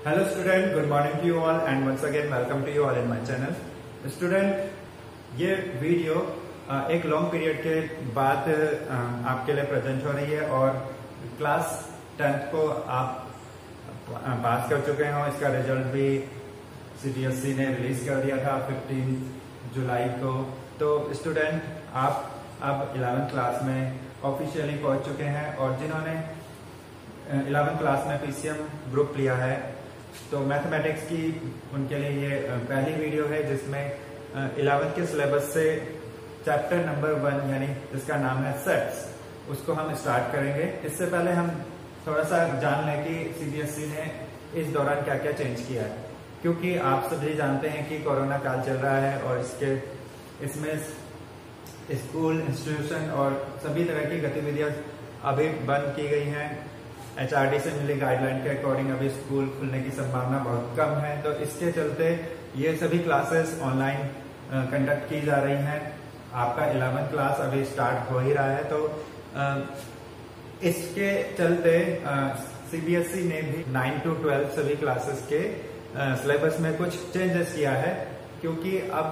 Hello student, good morning to you all and once again welcome to you all in my channel. Student, ये video एक long period के बाद आपके लिए present हो रही है और क्लास 10th को आप पास कर चुके हो। इसका रिजल्ट भी CBSE ने रिलीज कर दिया था 15 जुलाई को। तो स्टूडेंट आप अब 11th क्लास में ऑफिशियली पहुंच चुके हैं और जिन्होंने 11th क्लास में PCM ग्रुप लिया है तो मैथमेटिक्स की उनके लिए ये पहली वीडियो है जिसमें 11th के सिलेबस से चैप्टर नंबर 1 यानी जिसका नाम है सेट्स उसको हम स्टार्ट करेंगे। इससे पहले हम थोड़ा सा जान लें कि CBSE ने इस दौरान क्या क्या चेंज किया है, क्योंकि आप सभी जानते हैं कि कोरोना काल चल रहा है और इसमें स्कूल इंस्टीट्यूशन और सभी तरह की गतिविधियां अभी बंद की गई हैं। HRD से मिली गाइडलाइन के अकॉर्डिंग अभी स्कूल खुलने की संभावना बहुत कम है, तो इसके चलते ये सभी क्लासेस ऑनलाइन कंडक्ट की जा रही हैं। आपका 11th क्लास अभी स्टार्ट हो ही रहा है, तो इसके चलते CBSE ने भी 9 to 12 सभी क्लासेस के सिलेबस में कुछ चेंजेस किया है, क्योंकि अब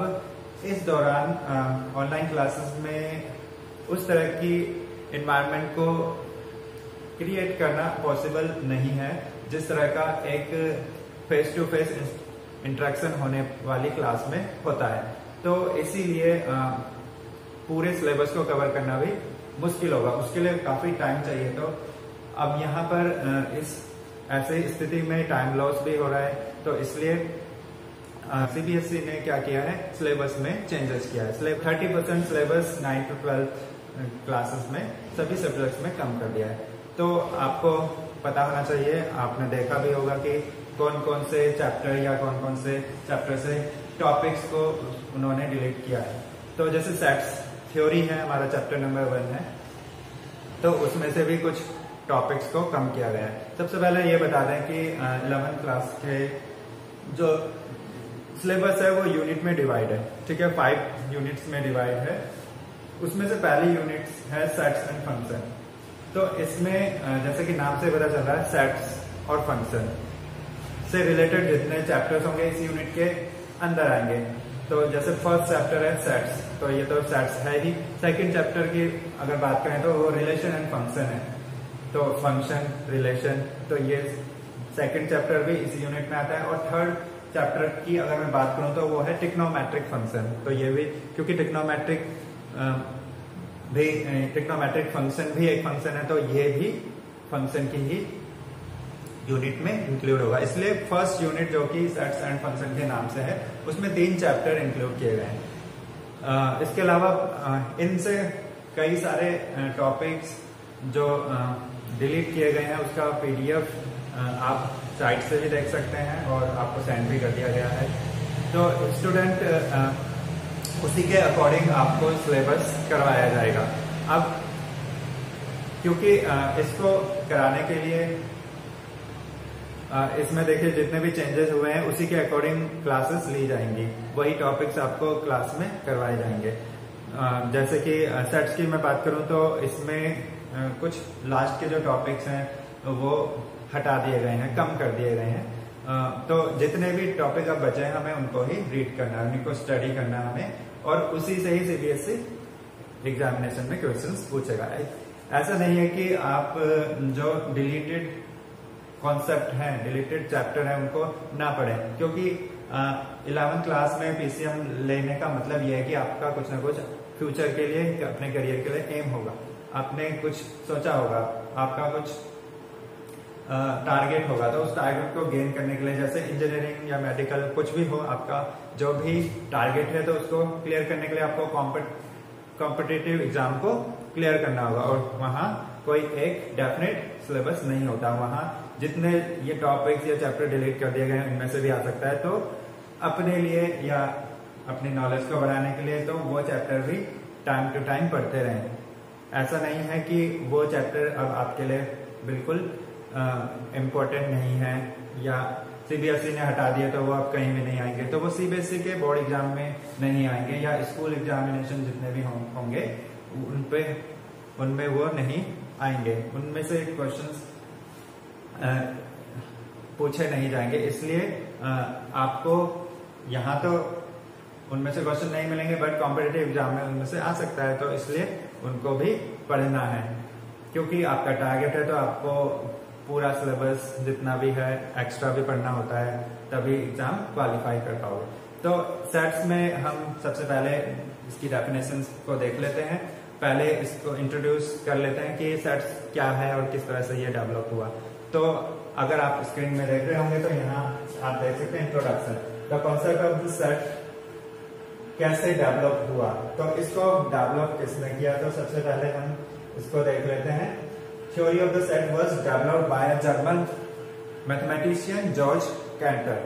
इस दौरान ऑनलाइन क्लासेस में उस तरह की एनवायरनमेंट को क्रिएट करना पॉसिबल नहीं है जिस तरह का एक फेस टू फेस इंटरेक्शन होने वाली क्लास में होता है। तो इसीलिए पूरे सिलेबस को कवर करना भी मुश्किल होगा, उसके लिए काफी टाइम चाहिए। तो अब यहाँ पर इस ऐसे स्थिति में टाइम लॉस भी हो रहा है, तो इसलिए CBSE ने क्या किया है, सिलेबस में चेंजेस किया है। 30% सिलेबस 9 to 12 क्लासेस में सभी सब्जेक्ट्स में कम कर दिया है। तो आपको पता होना चाहिए, आपने देखा भी होगा कि कौन कौन से चैप्टर या कौन कौन से चैप्टर से टॉपिक्स को उन्होंने डिलीट किया है। तो जैसे सेट्स थ्योरी है, हमारा चैप्टर नंबर 1 है, तो उसमें से भी कुछ टॉपिक्स को कम किया गया है। सबसे पहले ये बता दें कि 11th क्लास के जो सिलेबस है वो यूनिट में डिवाइड है, ठीक है, 5 यूनिट्स में डिवाइड है। उसमें से पहली यूनिट्स है सेट्स एंड फंक्शन। तो इसमें जैसे कि नाम से पता चल रहा है, सेट्स और फंक्शन से रिलेटेड जितने चैप्टर्स होंगे इस यूनिट के अंदर आएंगे। तो जैसे फर्स्ट चैप्टर है सेट्स, तो ये तो सेट्स है ही। सेकंड चैप्टर की अगर बात करें तो वो रिलेशन एंड फंक्शन है, तो फंक्शन रिलेशन, तो ये सेकंड चैप्टर भी इस यूनिट में आता है। और थर्ड चैप्टर की अगर मैं बात करूं तो वो है ट्रिग्नोमेट्रिक फंक्शन। तो ये भी, क्योंकि ट्रिग्नोमेट्रिक फंक्शन भी एक फंक्शन है, तो ये भी फंक्शन की ही यूनिट में इंक्लूड होगा। इसलिए फर्स्ट यूनिट जो कि सेट्स एंड फंक्शन के नाम से है, उसमें 3 चैप्टर इंक्लूड किए गए हैं। इसके अलावा इनसे कई सारे टॉपिक्स जो डिलीट किए गए हैं उसका PDF आप साइट से भी देख सकते हैं और आपको सेंड भी कर दिया गया है। तो स्टूडेंट उसी के अकॉर्डिंग आपको सिलेबस करवाया जाएगा। अब क्योंकि इसको कराने के लिए इसमें देखिए जितने भी चेंजेस हुए हैं उसी के अकॉर्डिंग क्लासेस ली जाएंगी, वही टॉपिक्स आपको क्लास में करवाए जाएंगे। जैसे कि सेट्स की मैं बात करूं तो इसमें कुछ लास्ट के जो टॉपिक्स हैं वो हटा दिए गए हैं, कम कर दिए गए हैं। तो जितने भी टॉपिक अब बचे हैं हमें उनको ही रीड करना है, उनको स्टडी करना है हमें, और उसी से ही CBSE एग्जामिनेशन में क्वेश्चंस पूछेगा। ऐसा नहीं है कि आप जो डिलीटेड कॉन्सेप्ट हैं, डिलीटेड चैप्टर है, उनको ना पढ़ें, क्योंकि 11th क्लास में PCM लेने का मतलब यह है कि आपका कुछ ना कुछ फ्यूचर के लिए, अपने करियर के लिए एम होगा, आपने कुछ सोचा होगा, आपका कुछ टारगेट होगा। तो उस टारगेट को गेन करने के लिए, जैसे इंजीनियरिंग या मेडिकल कुछ भी हो, आपका जो भी टारगेट है तो उसको क्लियर करने के लिए आपको कॉम्पिटिटिव एग्जाम को क्लियर करना होगा। और वहाँ कोई एक डेफिनेट सिलेबस नहीं होता, वहाँ जितने ये टॉपिक्स या चैप्टर डिलीट कर दिए गए हैं उनमें से भी आ सकता है। तो अपने लिए या अपनी नॉलेज को बढ़ाने के लिए तो वो चैप्टर भी टाइम टू टाइम पढ़ते रहें। ऐसा नहीं है कि वो चैप्टर अब आपके लिए बिल्कुल इम्पोर्टेंट नहीं है या CBSE ने हटा दिया तो वो अब कहीं भी नहीं आएंगे, तो वो CBSE के बोर्ड एग्जाम में नहीं आएंगे या स्कूल एग्जामिनेशन जितने भी होंगे उनमें वो नहीं आएंगे। उनमें से क्वेश्चंस पूछे नहीं जाएंगे, इसलिए आपको यहाँ तो उनमें से क्वेश्चन नहीं मिलेंगे, बट कॉम्पिटिटिव एग्जाम में उनमें से आ सकता है, तो इसलिए उनको भी पढ़ना है। क्योंकि आपका टारगेट है तो आपको पूरा सिलेबस जितना भी है एक्स्ट्रा भी पढ़ना होता है, तभी एग्जाम क्वालिफाई कर पाओगे। तो सेट्स में हम सबसे पहले इसकी डेफिनेशंस को देख लेते हैं। पहले इसको इंट्रोड्यूस कर लेते हैं कि सेट्स क्या है और किस तरह से ये डेवलप हुआ। तो अगर आप स्क्रीन में देख रहे होंगे तो यहाँ आप देख सकते हैं introduction, the concept of the set कैसे डेवलप हुआ। तो इसको डेवलप किसने किया, तो सबसे पहले हम इसको देख लेते हैं। Theory of the set was developed by a German mathematician George canter.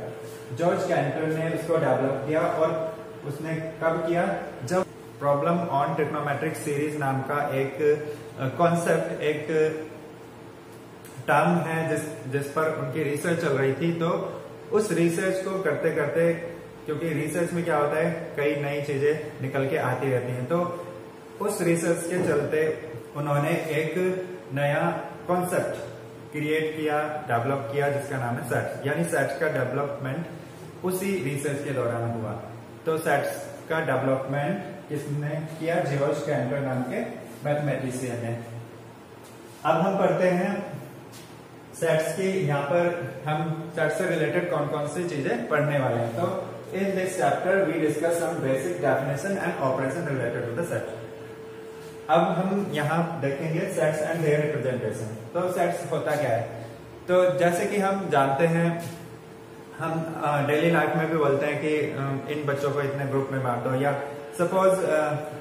George canter ने इसको डेवलप किया, और उसने कब किया, जब प्रॉब्लम ऑन ट्रिग्नोमेट्रिक सीरीज नाम का एक कॉन्सेप्ट, एक टर्म है जिस पर उनकी रिसर्च चल रही थी। तो उस रिसर्च को करते करते, क्योंकि रिसर्च में क्या होता है, कई नई चीजें निकल के आती रहती हैं, तो उस रिसर्च के चलते उन्होंने एक नया कॉन्सेप्ट क्रिएट किया, डेवलप किया, जिसका नाम है सेट्स। यानी सेट्स का डेवलपमेंट उसी रिसर्च के दौरान हुआ। तो सेट्स का डेवलपमेंट किसने किया, जॉर्ज कैंटर नाम के मैथमेटिशियन ने। अब हम पढ़ते हैं सेट्स की। यहाँ पर हम सेट्स से रिलेटेड कौन कौन सी चीजें पढ़ने वाले हैं। तो in this chapter we discuss some basic definition and operation related to the set। अब हम यहाँ देखेंगे सेट्स एंड देयर रिप्रेजेंटेशन। तो सेट्स होता क्या है, तो जैसे कि हम जानते हैं, हम डेली लाइफ में भी बोलते हैं कि इन बच्चों को इतने ग्रुप में बांटो, या सपोज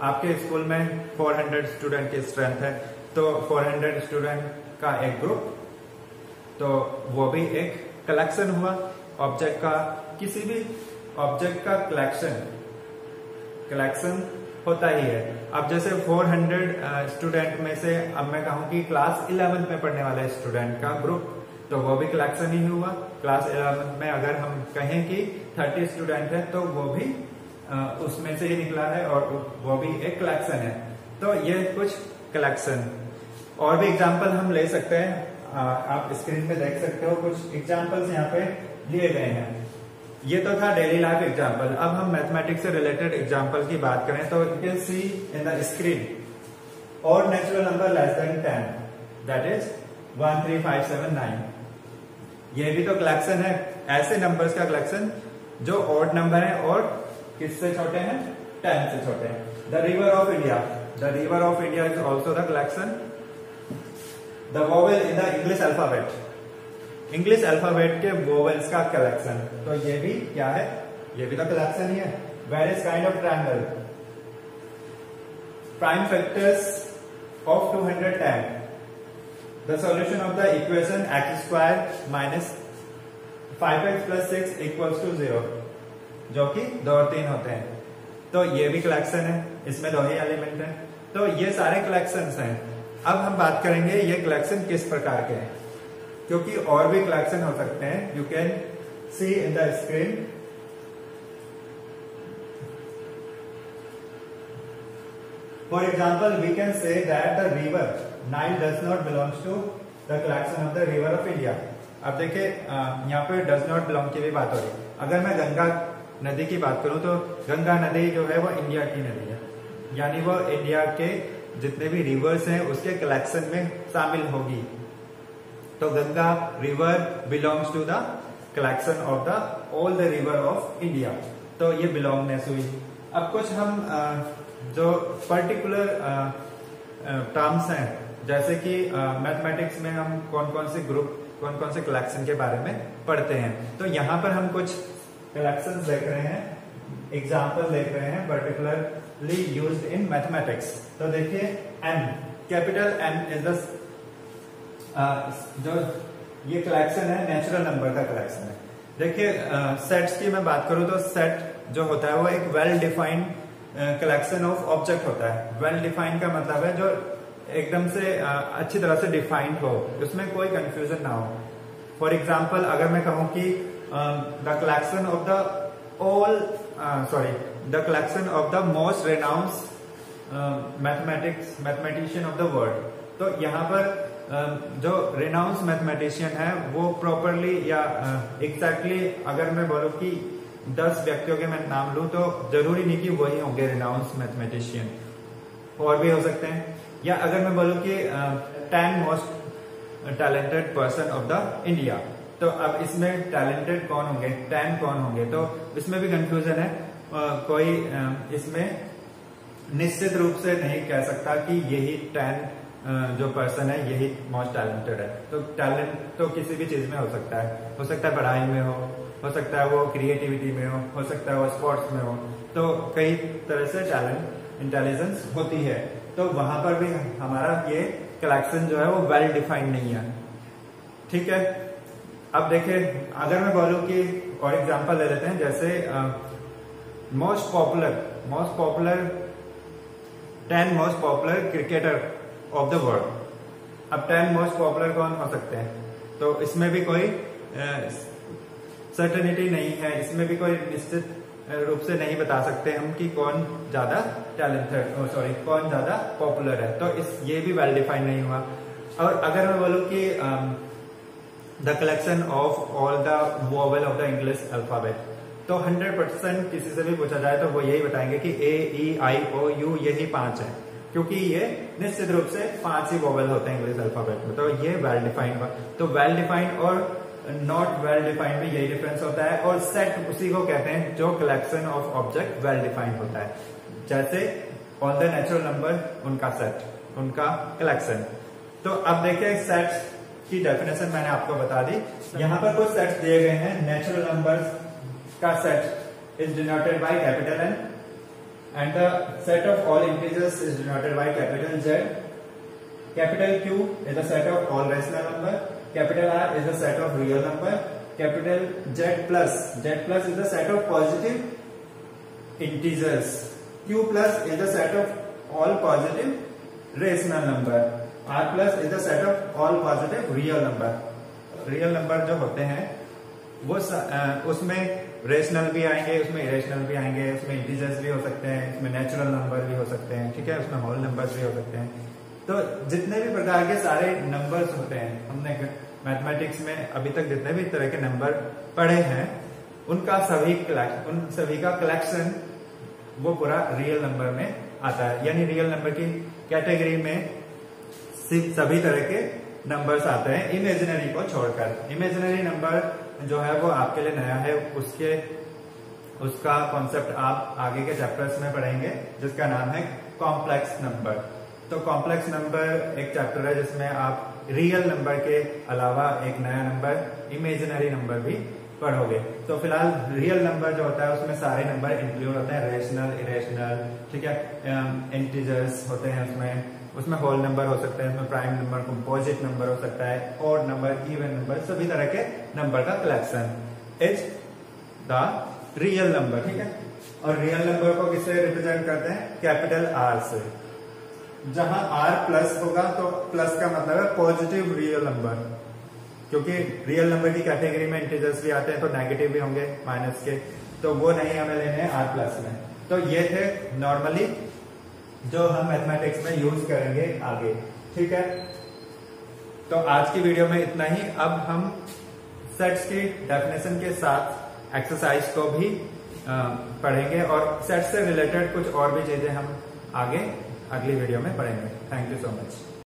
आपके स्कूल में 400 स्टूडेंट की स्ट्रेंथ है, तो 400 स्टूडेंट का एक ग्रुप, तो वो भी एक कलेक्शन हुआ ऑब्जेक्ट का। किसी भी ऑब्जेक्ट का कलेक्शन होता ही है। अब जैसे 400 स्टूडेंट में से अब मैं कहूं कि क्लास 11th में पढ़ने वाले स्टूडेंट का ग्रुप, तो वो भी कलेक्शन ही हुआ। क्लास 11th में अगर हम कहें कि 30 स्टूडेंट है, तो वो भी उसमें से ही निकला है, और वो भी एक कलेक्शन है। तो ये कुछ कलेक्शन, और भी एग्जाम्पल हम ले सकते हैं। आप स्क्रीन पे देख सकते हो, कुछ एग्जाम्पल्स यहाँ पे लिए गए हैं। ये तो था डेली लाइफ एग्जाम्पल। अब हम मैथमेटिक्स से रिलेटेड एग्जाम्पल की बात करें तो you can see in the screen, और natural number less than 10, that is 1 3 5 7 9। ये भी तो कलेक्शन है, ऐसे नंबर्स का कलेक्शन जो ऑड नंबर है और किससे छोटे हैं, 10 से छोटे हैं। The river of India, the river of India is also the collection. The vowel in the English alphabet, English alphabet के वोवेल्स का कलेक्शन, तो ये भी क्या है, ये भी तो कलेक्शन ही है। Various kind of triangle, prime factors of 210, the solution of the equation x² minus 5x plus 6 equals to 0, जो कि 2 और 3 होते हैं। तो ये भी कलेक्शन है, इसमें 2 ही एलिमेंट है। तो ये सारे कलेक्शंस हैं। अब हम बात करेंगे ये कलेक्शन किस प्रकार के हैं, क्योंकि और भी कलेक्शन हो सकते हैं। You can see in the screen, for example we can say that the river Nile does not belongs to the collection of the river of India. अब देखिए यहाँ पे डज नॉट बिलोंग की भी बात हो रही है। अगर मैं गंगा नदी की बात करूं तो गंगा नदी जो है वो इंडिया की नदी है, यानी वो इंडिया के जितने भी रिवर्स हैं उसके कलेक्शन में शामिल होगी। तो Ganga river belongs to the collection of the all the river of India, तो ये बिलोंगनेस हुई। अब कुछ हम जो पर्टिकुलर टर्म्स हैं, जैसे कि मैथमेटिक्स में हम कौन कौन से ग्रुप, कौन कौन से कलेक्शन के बारे में पढ़ते हैं। तो यहाँ पर हम कुछ कलेक्शंस देख रहे हैं, एग्जाम्पल देख रहे हैं पर्टिकुलरली यूज्ड इन मैथमेटिक्स। तो देखिए N, capital N is the जो ये कलेक्शन है नेचुरल नंबर का कलेक्शन है। देखिए सेट्स की मैं बात करूं तो सेट जो होता है वो एक well defined collection of object होता है। वेल डिफाइंड का मतलब है जो एकदम से अच्छी तरह से डिफाइंड हो, उसमें कोई कंफ्यूजन ना हो। फॉर एग्जाम्पल अगर मैं कहूं कि the collection of the all the collection of the most renowned mathematician of the world, तो यहाँ पर जो रिनाउंस मैथमेटिशियन है वो प्रॉपरली या एग्जैक्टली अगर मैं बोलूँ कि 10 व्यक्तियों के मैं नाम लूं तो जरूरी नहीं कि वही होंगे रिनाउंस मैथमेटिशियन, और भी हो सकते हैं। या अगर मैं बोलूँ कि 10 most talented person of the India, तो अब इसमें टैलेंटेड कौन होंगे, 10 कौन होंगे, तो इसमें भी कंफ्यूजन है। कोई इसमें निश्चित रूप से नहीं कह सकता कि यही 10 जो पर्सन है यही मोस्ट टैलेंटेड है। तो टैलेंट तो किसी भी चीज में हो सकता है पढ़ाई में हो सकता है वो क्रिएटिविटी में हो सकता है वो स्पोर्ट्स में हो, तो कई तरह से टैलेंट इंटेलिजेंस होती है। तो वहां पर भी हमारा ये कलेक्शन जो है वो वेल डिफाइंड नहीं है, ठीक है। अब देखिए अगर मैं बोलूं कि और एग्जांपल ले लेते हैं, जैसे most popular 10 most popular cricketer of the world. अब 10 मोस्ट पॉपुलर कौन हो सकते हैं, तो इसमें भी कोई सर्टेनिटी नहीं है, इसमें भी कोई निश्चित रूप से नहीं बता सकते हम कि कौन ज्यादा टैलेंटेड कौन ज्यादा पॉपुलर है, तो ये भी वेल डिफाइंड नहीं हुआ। और अगर मैं बोलूं कि the collection of all the vowel of the English alphabet, तो 100% किसी से भी पूछा जाए तो वो यही बताएंगे कि A-E-I-O-U यही 5 है, क्योंकि ये निश्चित रूप से 5 ही वोवेल होते हैं इंग्लिश अल्फाबेट में। तो ये वेल डिफाइंड हुआ। तो वेल डिफाइंड और नॉट वेल डिफाइंड में यही डिफरेंस होता है। और सेट उसी को कहते हैं जो collection of object well defined होता है, जैसे ऑल द नेचुरल नंबर उनका सेट, उनका कलेक्शन। तो अब देखिए सेट्स की डेफिनेशन मैंने आपको बता दी। यहाँ पर कुछ सेट्स दिए गए हैं। नेचुरल नंबर्स का set is denoted by capital N and the set of all integers is denoted by capital Z. Capital Q is the set of all rational number. Capital R is the set of real number. Capital Z plus is the set of positive integers. Q plus is the set of all positive rational number. R plus is the set of all positive real number. Real number जो होते हैं वो उसमें rational भी आएंगे, उसमें irrational भी आएंगे, उसमें इंटीजर्स भी हो सकते हैं, उसमें नेचुरल नंबर भी हो सकते हैं, ठीक है, उसमें होल नंबर्स भी हो सकते हैं। तो जितने भी प्रकार के सारे नंबर्स होते हैं, हमने मैथमेटिक्स में अभी तक जितने भी तरह के नंबर पढ़े हैं उन सभी का कलेक्शन वो पूरा रियल नंबर में आता है। यानी रियल नंबर की कैटेगरी में सभी तरह के नंबर्स आते हैं इमेजिनरी को छोड़कर। इमेजिनरी नंबर जो है वो आपके लिए नया है, उसका कॉन्सेप्ट आप आगे के चैप्टर्स में पढ़ेंगे, जिसका नाम है कॉम्प्लेक्स नंबर। तो कॉम्प्लेक्स नंबर एक चैप्टर है जिसमें आप रियल नंबर के अलावा एक नया नंबर इमेजिनरी नंबर भी पढ़ोगे। तो फिलहाल रियल नंबर जो होता है उसमें सारे नंबर इंक्लूड होते हैं, रेशनल, इरेशनल, ठीक है, इंटीजर्स होते हैं उसमें होल नंबर हो सकते हैं, उसमें प्राइम नंबर, कंपोजिट नंबर हो सकता है, ऑड नंबर, इवन नंबर, सभी तरह के नंबर का collection is the real number, ठीक है। और रियल नंबर को किससे रिप्रेजेंट करते हैं, कैपिटल R से। जहां R प्लस होगा तो प्लस का मतलब है पॉजिटिव रियल नंबर, क्योंकि रियल नंबर की कैटेगरी में इंटीजर्स भी आते हैं तो नेगेटिव भी होंगे माइनस के, तो वो नहीं हमें लेने हैं R प्लस में। तो ये थे नॉर्मली जो हम मैथमेटिक्स में यूज करेंगे आगे, ठीक है। तो आज की वीडियो में इतना ही। अब हम सेट्स की डेफिनेशन के साथ एक्सरसाइज को भी पढ़ेंगे और सेट्स से रिलेटेड कुछ और भी चीजें हम आगे अगली वीडियो में पढ़ेंगे। Thank you so much.